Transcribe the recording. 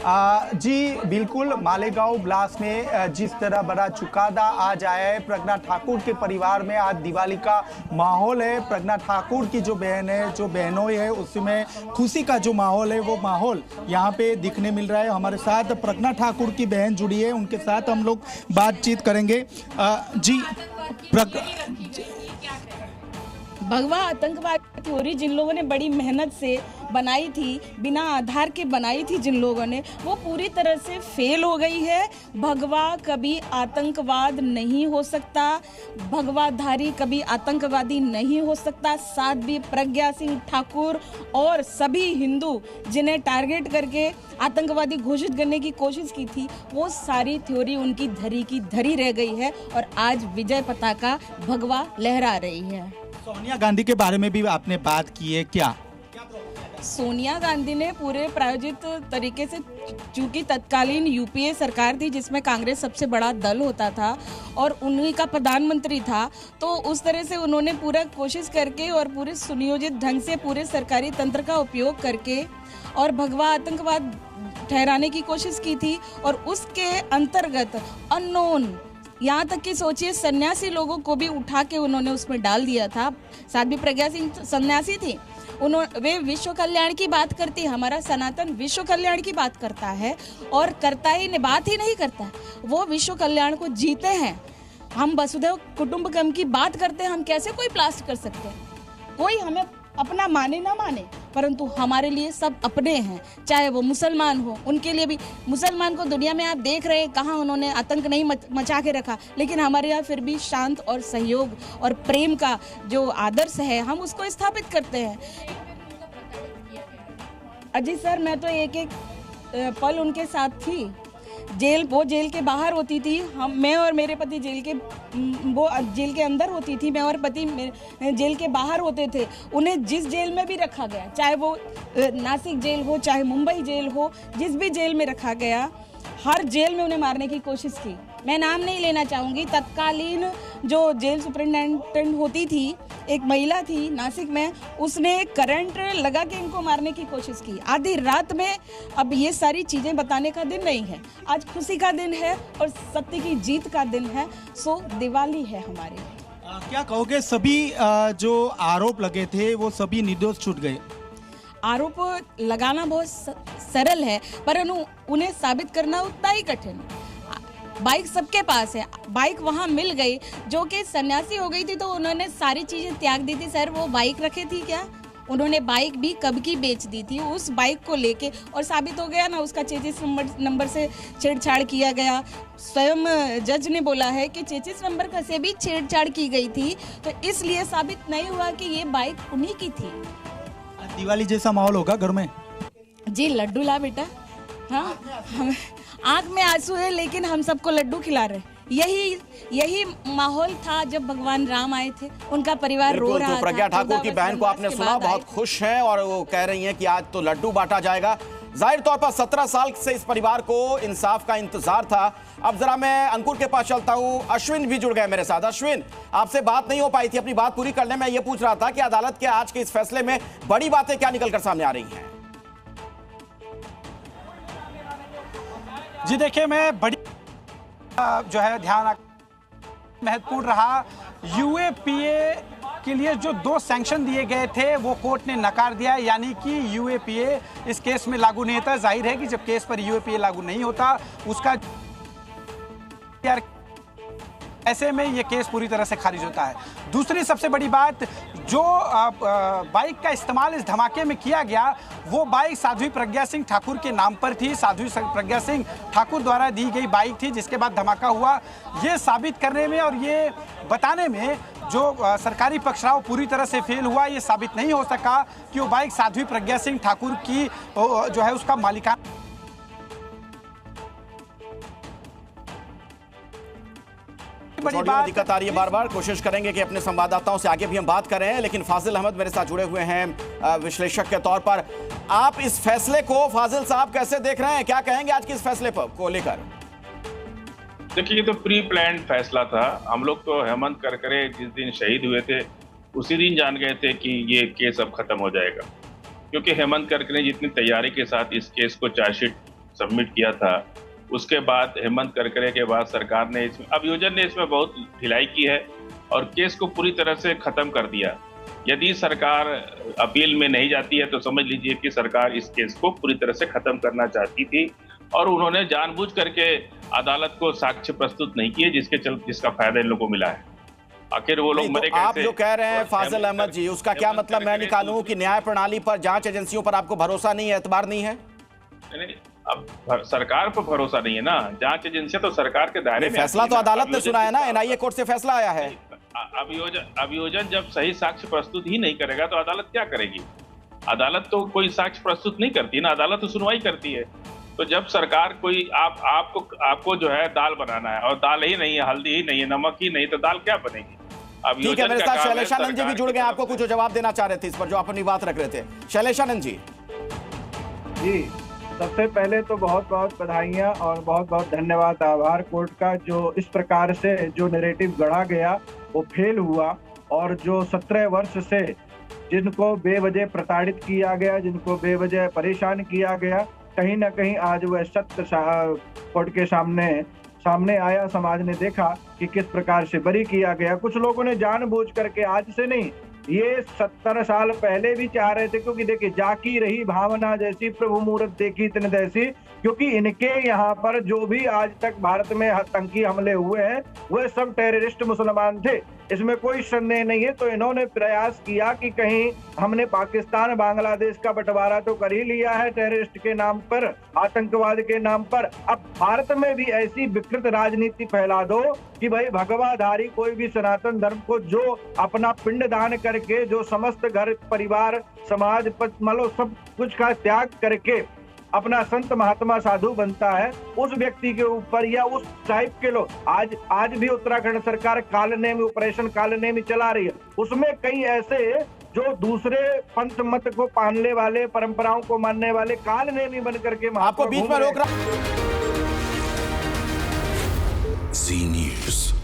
जी बिल्कुल, मालेगांव ब्लास्ट में जिस तरह बड़ा चुकादा आज आया है, प्रज्ञा ठाकुर के परिवार में आज दिवाली का माहौल है। प्रज्ञा ठाकुर की जो बहन है, जो बहनों है, उसमें खुशी का जो माहौल है वो माहौल यहाँ पे दिखने मिल रहा है। हमारे साथ प्रज्ञा ठाकुर की बहन जुड़ी है, उनके साथ हम लोग बातचीत करेंगे। जी भगवा आतंकवाद थ्योरी जिन लोगों ने बड़ी मेहनत से बनाई थी, बिना आधार के बनाई थी जिन लोगों ने, वो पूरी तरह से फेल हो गई है। भगवा कभी आतंकवाद नहीं हो सकता, भगवाधारी कभी आतंकवादी नहीं हो सकता। साध्वी प्रज्ञा सिंह ठाकुर और सभी हिंदू जिन्हें टारगेट करके आतंकवादी घोषित करने की कोशिश की थी, वो सारी थ्योरी उनकी धरी की धरी रह गई है और आज विजय पताका भगवा लहरा रही है। सोनिया गांधी के बारे में भी आपने बात की है क्या? सोनिया गांधी ने पूरे प्रायोजित तरीके से, चूंकि तत्कालीन यूपीए सरकार थी जिसमें कांग्रेस सबसे बड़ा दल होता था और उन्हीं का प्रधानमंत्री था, तो उस तरह से उन्होंने पूरा कोशिश करके और पूरे सुनियोजित ढंग से पूरे सरकारी तंत्र का उपयोग करके और भगवा आतंकवाद ठहराने की कोशिश की थी। और उसके अंतर्गत अननोन, यहाँ तक कि सोचिए सन्यासी लोगों को भी उठा के उन्होंने उसमें डाल दिया था। साध्वी प्रज्ञा सिंह सन्यासी थी, वे विश्व कल्याण की बात करती, हमारा सनातन विश्व कल्याण की बात करता है और करता ही नहीं, बात ही नहीं करता, वो विश्व कल्याण को जीते हैं। हम वसुधैव कुटुंबकम की बात करते हैं, हम कैसे कोई प्लास्ट कर सकते हैं? कोई हमें अपना माने ना माने, परंतु हमारे लिए सब अपने हैं, चाहे वो मुसलमान हो, उनके लिए भी। मुसलमान को दुनिया में आप देख रहे हैं कहाँ उन्होंने आतंक नहीं मचा के रखा, लेकिन हमारे यहाँ फिर भी शांत और सहयोग और प्रेम का जो आदर्श है, हम उसको स्थापित करते हैं। अजी सर, मैं तो एक एक पल उनके साथ थी। वो जेल के बाहर होती थी, मैं और मेरे पति वो जेल के अंदर होती थी, मैं और पति जेल के बाहर होते थे। उन्हें जिस जेल में भी रखा गया, चाहे वो नासिक जेल हो, चाहे मुंबई जेल हो, जिस भी जेल में रखा गया, हर जेल में उन्हें मारने की कोशिश की। मैं नाम नहीं लेना चाहूँगी, तत्कालीन जो जेल सुपरिटेंडेंट होती थी, एक महिला थी नासिक में, उसने करंट लगा के इनको मारने की कोशिश की आधी रात में। अब ये सारी चीज़ें बताने का दिन नहीं है, आज खुशी का दिन है और सत्य की जीत का दिन है, सो दिवाली है हमारी। क्या कहोगे, सभी जो आरोप लगे थे वो सभी निर्दोष छूट गए? आरोप लगाना बहुत सरल है, पर उन्हें साबित करना उतना ही कठिन है। बाइक सबके पास है, बाइक वहाँ मिल गई, जो कि सन्यासी हो गई थी तो उन्होंने सारी चीज़ें त्याग दी थी। सर, वो बाइक रखे थी क्या? उन्होंने बाइक भी कब की बेच दी थी उस बाइक को लेके, और साबित हो गया ना, उसका 33 नंबर से छेड़छाड़ किया गया। स्वयं जज ने बोला है कि 33 नंबर का से भी छेड़छाड़ की गई थी, तो इसलिए साबित नहीं हुआ कि ये बाइक उन्हीं की थी। दिवाली जैसा माहौल होगा घर में? जी, लड्डू ला बेटा। हाँ, हम आँख में आंसू है लेकिन हम सबको लड्डू खिला रहे। यही माहौल था जब भगवान राम आए थे, उनका परिवार रो रहा था। प्रज्ञा ठाकुर की बहन को आपने सुना, बहुत खुश हैं और वो कह रही हैं कि आज तो लड्डू बांटा जाएगा। जाहिर तौर पर 17 साल से इस परिवार को इंसाफ का इंतजार था। अब जरा मैं अंकुर के पास चलता हूं, अश्विन भी जुड़ गए मेरे साथ। अश्विन, आपसे बात नहीं हो पाई थी, अपनी बात पूरी कर लें। मैं ये पूछ रहा था कि अदालत के आज के इस फैसले में बड़ी बातें क्या निकलकर सामने आ रही हैं? जी देखिए, मैं बड़ी जो है ध्यान महत्वपूर्ण रहा। यूएपीए के लिए जो 2 सैंक्शन दिए गए थे वो कोर्ट ने नकार दिया, यानी कि यूएपीए इस केस में लागू नहीं होता। जाहिर है कि जब केस पर यूएपीए लागू नहीं होता, उसका ऐसे में ये केस पूरी तरह से खारिज होता है। दूसरी सबसे बड़ी बात, जो बाइक का इस्तेमाल इस धमाके में किया गया, वो बाइक साध्वी प्रज्ञा सिंह ठाकुर के नाम पर थी। साध्वी प्रज्ञा सिंह ठाकुर द्वारा दी गई बाइक थी, जिसके बाद धमाका हुआ। ये साबित करने में और ये बताने में जो सरकारी पक्ष रहा वो पूरी तरह से फेल हुआ। ये साबित नहीं हो सका कि वो बाइक साध्वी प्रज्ञा सिंह ठाकुर की जो है उसका मालिकाना। दिक्कत आ रही है, बार बार कोशिश करेंगे कि अपने संवाददाताओं से आगे भी हम बात करें, लेकिन फाजिल अहमद मेरे साथ जुड़े हुए हैं विश्लेषक के तौर पर। आप इस फैसले को, फाजिल साहब, कैसे देख रहे हैं? क्या कहेंगे आज के इस फैसले को लेकर? देखिए, ये तो प्री प्लान्ड फैसला था। हम लोग तो हेमंत करकरे जिस दिन शहीद हुए थे उसी दिन जान गए थे कि ये केस अब खत्म हो जाएगा, क्योंकि हेमंत करकरे जितनी तैयारी के साथ इस केस को चार्जशीट सबमिट किया था, उसके बाद हेमंत करकरे के बाद सरकार ने इसमें अभियोजन ने इसमें बहुत ढिलाई की है और केस को पूरी तरह से खत्म कर दिया। यदि सरकार अपील में नहीं जाती है तो समझ लीजिए कि सरकार इस केस को पूरी तरह से खत्म करना चाहती थी और उन्होंने जानबूझ करके अदालत को साक्ष्य प्रस्तुत नहीं किए जिसका फायदा इन लोगों को मिला है। आखिर वो लोग मरे तो आप कैसे? जो कह रहे हैं फाजिल अहमद जी, उसका क्या मतलब मैं निकालूं कि न्याय प्रणाली पर, जांच एजेंसियों पर आपको भरोसा नहीं है, एतबार नहीं है? नहीं, अब सरकार पर भरोसा नहीं है ना, जांच एजेंसी तो सरकार के दायरे में फैसला आती तो है ना। अदालत ने सुना है ना, एनआईए कोर्ट से फैसला आया है। अभियोजन जब सही साक्ष्य प्रस्तुत ही नहीं करेगा तो अदालत क्या करेगी? अदालत तो कोई साक्ष्य प्रस्तुत नहीं करती ना, अदालत तो सुनवाई करती है। तो जब सरकार कोई आपको जो है दाल बनाना है और दाल ही नहीं है, हल्दी ही नहीं है, नमक ही नहीं, तो दाल क्या बनेगी? ठीक है, मेरे साथ शैलेशानंद जी भी जुड़ गए, आपको कुछ जवाब देना चाह रहे थे इस पर जो आप अपनी बात रख रहे थे। शैलेशानंद जी। जी, सबसे पहले तो बहुत बहुत बधाइयाँ और बहुत बहुत धन्यवाद, आभार कोर्ट का, जो इस प्रकार से जो नैरेटिव गढ़ा गया वो फेल हुआ और जो 17 वर्ष से जिनको बेवजह प्रताड़ित किया गया, जिनको बेवजह परेशान किया गया, कहीं ना कहीं आज वह सत्य कोर्ट के सामने आया। समाज ने देखा कि किस प्रकार से बरी किया गया। कुछ लोगों ने जानबूझ करके, आज से नहीं, ये 70 साल पहले भी चाह रहे थे, क्योंकि देखिए जाकी रही भावना जैसी, प्रभु मूरत देखी इतने जैसी, क्योंकि इनके यहाँ पर जो भी आज तक भारत में आतंकी हमले हुए हैं वह सब टेररिस्ट मुसलमान थे, इसमें कोई संदेह नहीं है। तो इन्होंने प्रयास किया कि कहीं हमने पाकिस्तान बांग्लादेश का बंटवारा तो कर ही लिया है टेररिस्ट के नाम पर, आतंकवाद के नाम पर, अब भारत में भी ऐसी विकृत राजनीति फैला दो कि भाई भगवाधारी कोई भी सनातन धर्म को जो अपना पिंड दान करके, जो समस्त घर परिवार समाज मतलब सब कुछ का त्याग करके अपना संत महात्मा साधु बनता है, उस व्यक्ति के ऊपर या उस टाइप के लोग, आज भी उत्तराखंड सरकार कालनेमी ऑपरेशन कालनेमी चला रही है, उसमें कई ऐसे जो दूसरे पंथ मत को मानने वाले, परंपराओं को मानने वाले कालनेमी बन करके आपको बीच में रोक रहा। जी न्यूज़।